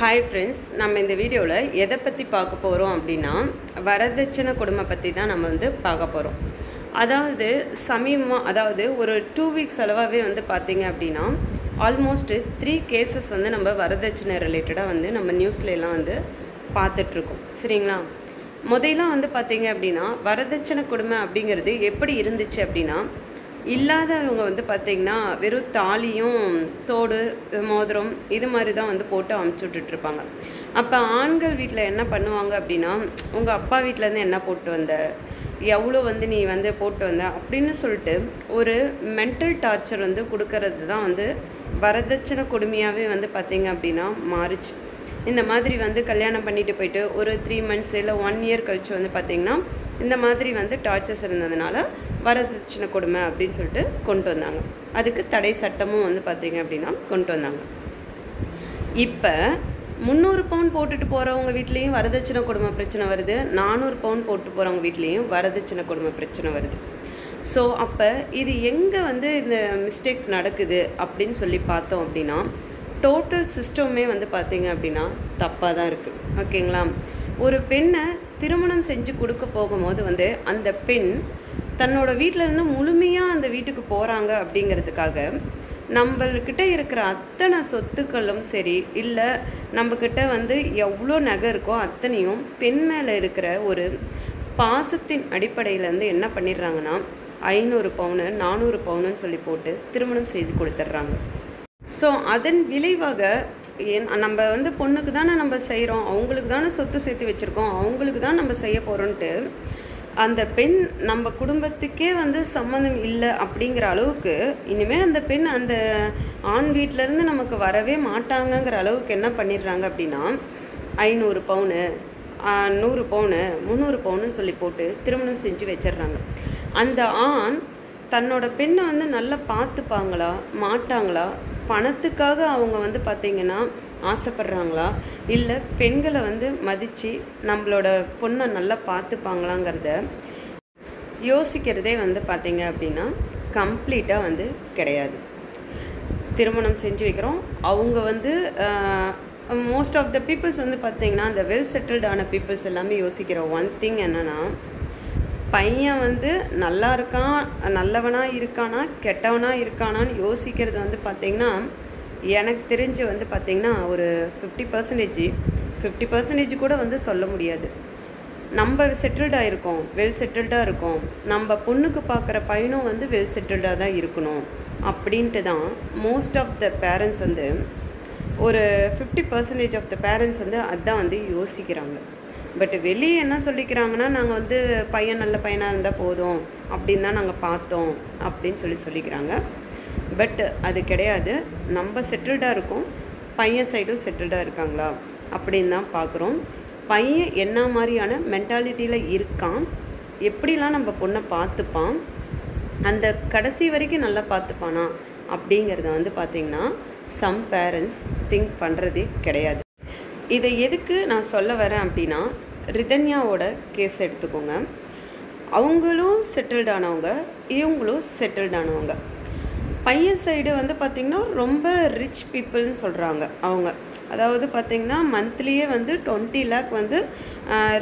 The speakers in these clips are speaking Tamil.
ஹாய் ஃப்ரெண்ட்ஸ், நம்ம இந்த வீடியோவில் எதை பற்றி பார்க்க போகிறோம் அப்படின்னா, வரதட்சணை கொடுமை பற்றி தான் நம்ம பார்க்க போகிறோம். அதாவது ஒரு 2 வீக்ஸ் அளவாகவே பார்த்தீங்க அப்படின்னா, ஆல்மோஸ்ட் 3 கேசஸ் நம்ம வரதட்சணை ரிலேட்டடாக நம்ம நியூஸ்லாம் பார்த்துட்ருக்கோம். சரிங்களா? முதல்லாம் பார்த்தீங்க அப்படின்னா, வரதட்சணை கொடுமை அப்படிங்கிறது எப்படி இருந்துச்சு அப்படின்னா, இல்லாதவங்க பார்த்திங்கன்னா வெறும் தாலியும் தோடு மோதிரம் இது மாதிரி தான் போட்டு அமுச்சு விட்டுட்ருப்பாங்க. அப்போ ஆண்கள் வீட்டில் என்ன பண்ணுவாங்க அப்படின்னா, உங்கள் அப்பா வீட்டிலேருந்து என்ன போட்டு வந்த, எவ்வளோ நீ போட்டு வந்த அப்படின்னு சொல்லிட்டு ஒரு மென்டல் டார்ச்சர் கொடுக்கறது தான் வரதட்சணை கொடுமையாகவே பார்த்திங்க அப்படின்னா மாறிச்சு. இந்த மாதிரி கல்யாணம் பண்ணிட்டு போயிட்டு ஒரு 3 months இல்லை 1 year கழிச்சு பார்த்திங்கன்னா இந்த மாதிரி டார்ச்சர்ஸ் இருந்ததுனால வரதட்சணை கொடுமை அப்படின்னு சொல்லிட்டு கொண்டு வந்தாங்க. அதுக்கு தடை சட்டமும் பார்த்திங்க அப்படின்னா கொண்டு வந்தாங்க. இப்போ 300 பவுன் போட்டுட்டு போகிறவங்க வீட்லேயும் வரதட்சணை கொடுமை பிரச்சனை வருது, 400 பவுன் போட்டு போகிறவங்க வீட்லேயும் வரதட்சணை கொடுமை பிரச்சனை வருது. ஸோ அப்போ இது எங்கே இந்த மிஸ்டேக்ஸ் நடக்குது அப்படின்னு சொல்லி பார்த்தோம் அப்படின்னா, டோட்டல் சிஸ்டமே பார்த்திங்க அப்படின்னா தப்பாக தான் இருக்குது. ஓகேங்களா? ஒரு பெண்ணை திருமணம் செஞ்சு கொடுக்க போகும்போது அந்த பெண் தன்னோட வீட்டிலேருந்து முழுமையாக அந்த வீட்டுக்கு போகிறாங்க அப்படிங்கிறதுக்காக நம்மக்கிட்ட இருக்கிற அத்தனை சொத்துக்களும் சரி, இல்லை நம்மக்கிட்ட எவ்வளோ நகை இருக்கோ அத்தனையும் பெண் மேலே இருக்கிற ஒரு பாசத்தின் அடிப்படையில் என்ன பண்ணிடுறாங்கன்னா 500 பவுனு 400 பவுனுன்னு சொல்லி போட்டு திருமணம் செய்து கொடுத்துட்றாங்க. ஸோ அதன் விளைவாக நம்ம பொண்ணுக்கு தானே நம்ம செய்கிறோம், அவங்களுக்கு தானே சொத்து சேர்த்து வச்சுருக்கோம், அவங்களுக்கு தான் நம்ம செய்ய போகிறோன்ட்டு அந்த பெண் நம்ம குடும்பத்துக்கே சம்மந்தம் இல்லை அப்படிங்கிற அளவுக்கு இனிமேல் அந்த பெண் அந்த ஆண் வீட்டிலேருந்து நமக்கு வரவே மாட்டாங்கங்கிற அளவுக்கு என்ன பண்ணிடுறாங்க அப்படின்னா 500 பவுனு 100 பவுனு 300 பவுனுன்னு சொல்லி போட்டு திருமணம் செஞ்சு வச்சிடுறாங்க. அந்த ஆண் தன்னோட பெண்ணை நல்லா பார்த்துப்பாங்களா மாட்டாங்களா, பணத்துக்காக அவங்க பார்த்திங்கன்னா ஆசைப்படுறாங்களா, இல்லை பெண்களை மதித்து நம்மளோட பொண்ணை நல்லா பார்த்துப்பாங்களாங்கிறத யோசிக்கிறதே பார்த்திங்க அப்படின்னா கம்ப்ளீட்டாக கிடையாது. திருமணம் செஞ்சு வைக்கிறோம், அவங்க மோஸ்ட் ஆஃப் த பீப்புள்ஸ் பார்த்திங்கன்னா அந்த வெல் செட்டில்டான பீப்புள்ஸ் எல்லாமே யோசிக்கிற ஒன் திங் என்னென்னா, பையன் நல்லா இருக்கான், நல்லவனாக இருக்கானா கெட்டவனாக இருக்கானான்னு யோசிக்கிறது பார்த்திங்கன்னா எனக்கு தெரிஞ்சு பார்த்திங்கன்னா ஒரு 50% கூட சொல்ல முடியாது. நம்ம செட்டில்டாக இருக்கோம், வெல் செட்டில்டாக இருக்கோம், நம்ம பொண்ணுக்கு பார்க்குற பையனும் வெல் செட்டில்டாக தான் இருக்கணும் அப்படின்ட்டு தான் மோஸ்ட் ஆஃப் த பேரண்ட்ஸ் ஒரு 50% ஆஃப் த பேரண்ட்ஸ் அதுதான் யோசிக்கிறாங்க. பட் வெளியே என்ன சொல்லிக்கிறாங்கன்னா, நாங்கள் பையன் நல்ல பையனாக இருந்தால் போதும் அப்படின்னு தான் நாங்கள் பார்த்தோம் அப்படின்னு சொல்லிக்கிறாங்க. பட் அது கிடையாது. நம்ம செட்டில்டாக இருக்கோம், பையன் சைடும் செட்டில்டாக இருக்காங்களா அப்படின்னு தான் பார்க்குறோம். பையன் என்ன மாதிரியான மென்டாலிட்டியில் இருக்கான், எப்படிலாம் நம்ம பொண்ணை பார்த்துப்பான், அந்த கடைசி வரைக்கும் நல்லா பார்த்துப்பானா அப்படிங்கிறத பார்த்திங்கன்னா சம் பேரண்ட்ஸ் திங்க் பண்ணுறதே கிடையாது. இதை எதுக்கு நான் சொல்ல வரேன் அப்படின்னா, ரிதன்யாவோட கேஸ் எடுத்துக்கோங்க. அவங்களும் செட்டில்டானவங்க, இவங்களும் செட்டில்டானவங்க. பையன் சைடு பார்த்திங்கன்னா ரொம்ப ரிச் பீப்புள்னு சொல்கிறாங்க அவங்க. அதாவது பார்த்திங்கன்னா மந்த்லியே 20 lakh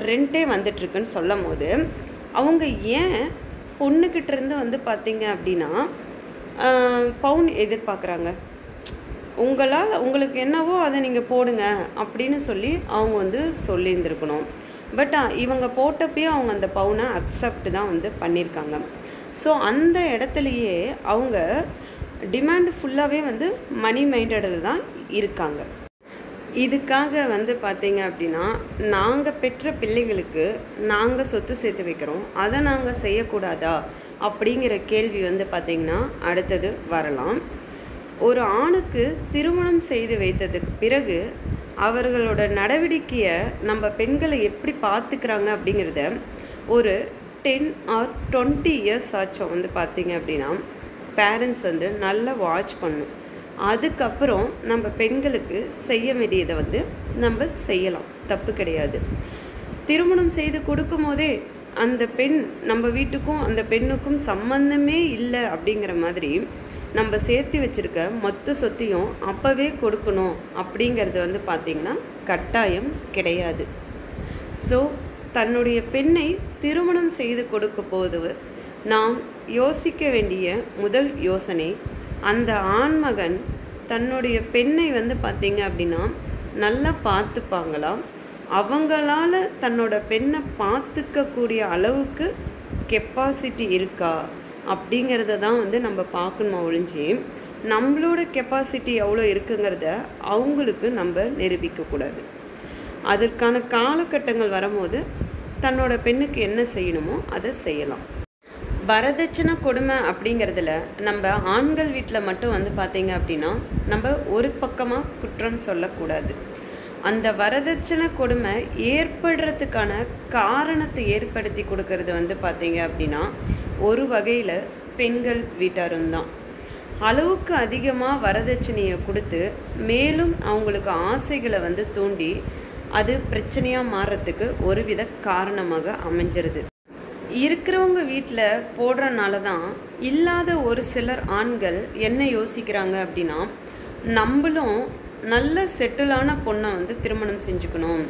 ரெண்ட்டே வந்துட்டுருக்குன்னு சொல்லும் போது அவங்க ஏன் பொண்ணுக்கிட்டேருந்து பார்த்திங்க அப்படின்னா பவுன் எதிர்பார்க்குறாங்க? உங்களுக்கு என்னவோ அதை நீங்கள் போடுங்க அப்படின்னு சொல்லி அவங்க சொல்லியிருந்துருக்கணும். பட் இவங்க போட்டப்பயே அவங்க அந்த பவுனை அக்செப்ட் தான் பண்ணியிருக்காங்க. ஸோ அந்த இடத்துலையே அவங்க டிமாண்ட் ஃபுல்லாகவே மணி மைண்டடில் தான் இருக்காங்க. இதுக்காக பார்த்திங்க அப்படின்னா, நாங்கள் பெற்ற பிள்ளைகளுக்கு நாங்கள் சொத்து சேர்த்து வைக்கிறோம், அதை நாங்கள் செய்யக்கூடாதா அப்படிங்கிற கேள்வி பார்த்திங்கன்னா அடுத்தது வரலாம். ஒரு ஆணுக்கு திருமணம் செய்து வைத்ததுக்கு பிறகு அவர்களோட நடவடிக்கையை நம்ம பெண்களை எப்படி பார்த்துக்கிறாங்க அப்படிங்கிறத ஒரு 10 or 20 years ஆச்சும் பார்த்திங்க அப்படின்னா பேரண்ட்ஸ் நல்லா வாட்ச் பண்ணும். அதுக்கப்புறம் நம்ம பெண்களுக்கு செய்ய வேண்டியதை நம்ம செய்யலாம், தப்பு கிடையாது. திருமணம் செய்து கொடுக்கும் போதே அந்த பெண் நம்ம வீட்டுக்கும் அந்த பெண்ணுக்கும் சம்பந்தமே இல்லை அப்படிங்கிற மாதிரி நம்ம சேர்த்து வச்சுருக்க மொத்த சொத்தையும் அப்போவே கொடுக்கணும் அப்படிங்கிறது வந்து பார்த்திங்கன்னா கட்டாயம் கிடையாது. ஸோ தன்னுடைய பெண்ணை திருமணம் செய்து கொடுக்க போது நாம் யோசிக்க வேண்டிய முதல் யோசனை, அந்த ஆண்மகன் தன்னுடைய பெண்ணை வந்து பார்த்திங்க அப்படின்னா நல்லா பார்த்துப்பாங்களா, அவங்களால தன்னோட பெண்ணை பார்த்துக்கக்கூடிய அளவுக்கு கெப்பாசிட்டி இருக்கா அப்படிங்கிறத தான் வந்து நம்ம பார்க்கணுமா ஒழிஞ்சு நம்மளோட கெப்பாசிட்டி எவ்வளோ இருக்குங்கிறத அவங்களுக்கு நம்ம நிரூபிக்கக்கூடாது. அதற்கான காலகட்டங்கள் வரும்போது தன்னோட பெண்ணுக்கு என்ன செய்யணுமோ அதை செய்யலாம். வரதட்சணை கொடுமை அப்படிங்கிறதுல நம்ம ஆண்கள் வீட்டில் மட்டும் வந்து பார்த்திங்க அப்படின்னா நம்ம ஒரு பக்கமாக குற்றம் சொல்லக்கூடாது. அந்த வரதட்சணை கொடுமை ஏற்படுறதுக்கான காரணத்தை ஏற்படுத்தி கொடுக்கறது வந்து பார்த்திங்க அப்படின்னா ஒரு வகையில் பெண்கள் வீட்டாரும் தான். அளவுக்கு அதிகமாக வரதட்சணையை கொடுத்து மேலும் அவங்களுக்கு ஆசைகளை வந்து தூண்டி அது பிரச்சனையாக மாறுறதுக்கு ஒரு வித காரணமாக அமைஞ்சிருது. இருக்கிறவங்க வீட்டில் போடுறனால தான் இல்லாத ஒரு சிலர் ஆண்கள் என்ன யோசிக்கிறாங்க அப்படின்னா, நம்மளும் நல்ல செட்டிலான பொண்ணை வந்து திருமணம் செஞ்சுக்கணும்,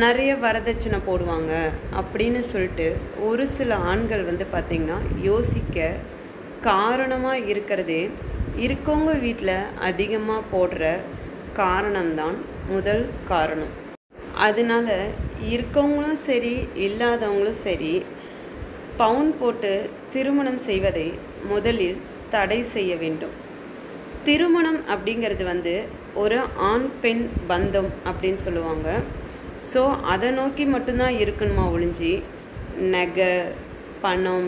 நிறைய வரதட்சணை போடுவாங்க அப்படின்னு சொல்லிட்டு ஒரு சில ஆண்கள் வந்து பார்த்திங்கன்னா யோசிக்க காரணமாக இருக்கிறதே இருக்கவங்க வீட்டில் அதிகமாக போடுற காரணம்தான் முதல் காரணம். அதனால இருக்கவங்களும் சரி இல்லாதவங்களும் சரி பவுன் போட்டு திருமணம் செய்வதை முதலில் தடை செய்ய வேண்டும். திருமணம் அப்படிங்கிறது வந்து ஒரு ஆண் பெண் பந்தம் அப்படின்னு சொல்லுவாங்க. ஸோ அதை நோக்கி மட்டும்தான் இருக்கணுமா ஒழிஞ்சி நகை பணம்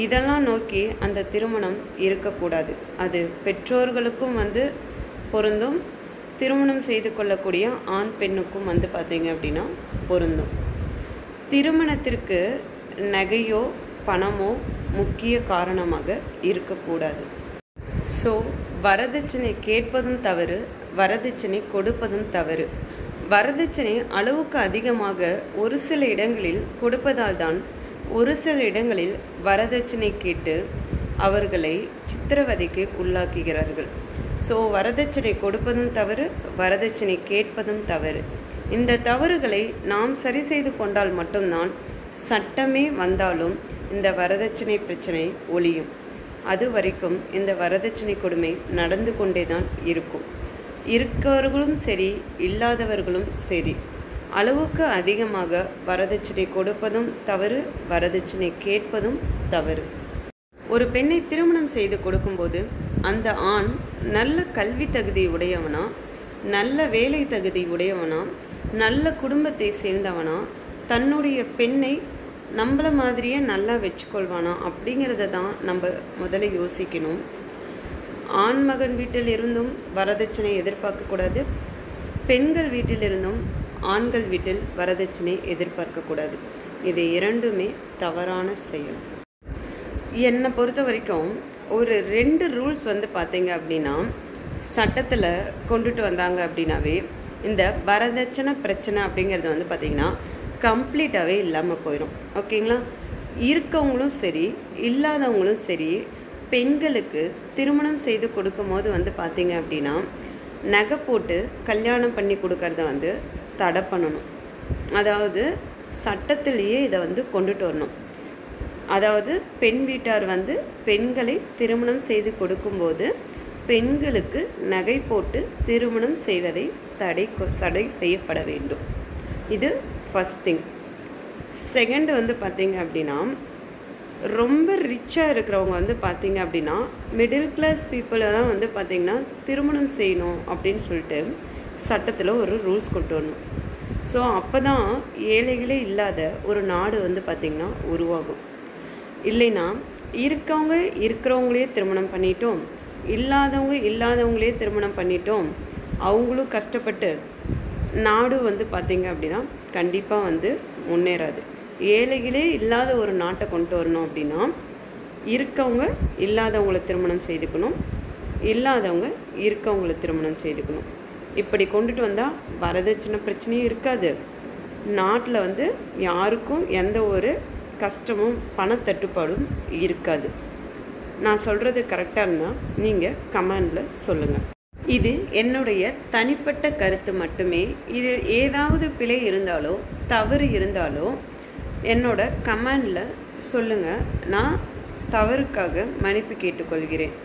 இதெல்லாம் நோக்கி அந்த திருமணம் இருக்கக்கூடாது. அது பெற்றோர்களுக்கும் வந்து பொருந்தும், திருமணம் செய்து கொள்ளக்கூடிய ஆண் பெண்ணுக்கும் வந்து பார்த்திங்க அப்படின்னா பொருந்தும். திருமணத்திற்கு நகையோ பணமோ முக்கிய காரணமாக இருக்கக்கூடாது. ஸோ வரதட்சணை கேட்பதும் தவறு, வரதட்சணை கொடுப்பதும் தவறு. வரதட்சணை அளவுக்கு அதிகமாக ஒரு சில இடங்களில் கொடுப்பதால் தான் ஒரு சில இடங்களில் வரதட்சணை கேட்டு அவர்களை சித்திரவதைக்கு உள்ளாக்குகிறார்கள். ஸோ வரதட்சணை கொடுப்பதும் தவறு, வரதட்சணை கேட்பதும் தவறு. இந்த தவறுகளை நாம் சரி செய்து கொண்டால் மட்டும்தான் சட்டமே வந்தாலும் இந்த வரதட்சணை பிரச்சனை ஒழியும். அது வரைக்கும் இந்த வரதட்சணை கொடுமை நடந்து கொண்டே தான் இருக்கும். இருக்கவர்களும் சரி இல்லாதவர்களும் சரி அளவுக்கு அதிகமாக வரதட்சணை கொடுப்பதும் தவறு, வரதட்சணை கேட்பதும் தவறு. ஒரு பெண்ணை திருமணம் செய்து கொடுக்கும்போது அந்த ஆண் நல்ல கல்வி தகுதி உடையவனா, நல்ல வேலை தகுதி உடையவனா, நல்ல குடும்பத்தை சேர்ந்தவனா, தன்னுடைய பெண்ணை நம்மள மாதிரியே நல்லா வச்சுக்கொள்வானா அப்படிங்கிறத தான் நம்ம முதல்ல யோசிக்கணும். ஆண்மகன் வீட்டில் இருந்தும் வரதட்சணை எதிர்பார்க்கக்கூடாது, பெண்கள் வீட்டிலிருந்தும் ஆண்கள் வீட்டில் வரதட்சணை எதிர்பார்க்கக்கூடாது. இது இரண்டுமே தவறான செயல். என்னை பொறுத்த வரைக்கும் ஒரு 2 ரூல்ஸ் வந்து பார்த்திங்க அப்படின்னா சட்டத்தில் கொண்டுட்டு வந்தாங்க அப்படின்னாவே இந்த வரதட்சணை பிரச்சனை அப்படிங்கிறது வந்து பார்த்திங்கன்னா கம்ப்ளீட்டாகவே இல்லாமல் போயிடும். ஓகேங்களா? இருக்கவங்களும் சரி இல்லாதவங்களும் சரி பெண்களுக்கு திருமணம் செய்து கொடுக்கும் போது வந்து பார்த்திங்க அப்படின்னா நகை போட்டு கல்யாணம் பண்ணி கொடுக்கறத வந்து தடை பண்ணணும். அதாவது சட்டத்திலேயே இதை வந்து கொண்டுட்டு வரணும். அதாவது பெண் வீட்டார் வந்து பெண்களை திருமணம் செய்து கொடுக்கும்போது பெண்களுக்கு நகை போட்டு திருமணம் செய்வதை தடை செய்யப்பட வேண்டும். இது ஃபஸ்ட் திங். செகண்ட் வந்து பார்த்திங்க அப்படின்னா ரொம்ப ரிச்சாக இருக்கிறவங்க வந்து பார்த்திங்க அப்படின்னா மிடில் கிளாஸ் பீப்புளை தான் வந்து பார்த்திங்கன்னா திருமணம் செய்யணும் அப்படின்னு சொல்லிட்டு சட்டத்தில் ஒரு ரூல்ஸ் கொண்டு வரணும். ஸோ அப்போ தான் ஏழைகளே இல்லாத ஒரு நாடு வந்து பார்த்திங்கன்னா உருவாகும். இல்லைன்னா இருக்கிறவங்களே திருமணம் பண்ணிட்டோம், இல்லாதவங்களே திருமணம் பண்ணிட்டோம், அவங்களும் கஷ்டப்பட்டு நாடு வந்து பார்த்திங்க அப்படின்னா கண்டிப்பாக வந்து முன்னேறாது. ஏழைகளே இல்லாத ஒரு நாட்டை கொண்டு வரணும் அப்படின்னா இருக்கவங்க இல்லாதவங்களை திருமணம் செய்துக்கணும், இல்லாதவங்க இருக்கவங்களை திருமணம் செய்துக்கணும். இப்படி கொண்டுட்டு வந்தால் வரதட்சணை பிரச்சனையும் இருக்காது, நாட்டில் வந்து யாருக்கும் எந்த ஒரு கஷ்டமும் பணத்தட்டுப்பாடும் இருக்காது. நான் சொல்கிறது கரெக்டாக இருந்தால் நீங்கள் கமெண்டில் சொல்லுங்கள். இது என்னுடைய தனிப்பட்ட கருத்து மட்டுமே. இது ஏதாவது பிழை இருந்தாலோ தவறு இருந்தாலோ என்னோட கமெண்டில் சொல்லுங்கள். நான் தவறுக்காக மன்னிப்பு கேட்டுக்கொள்கிறேன்.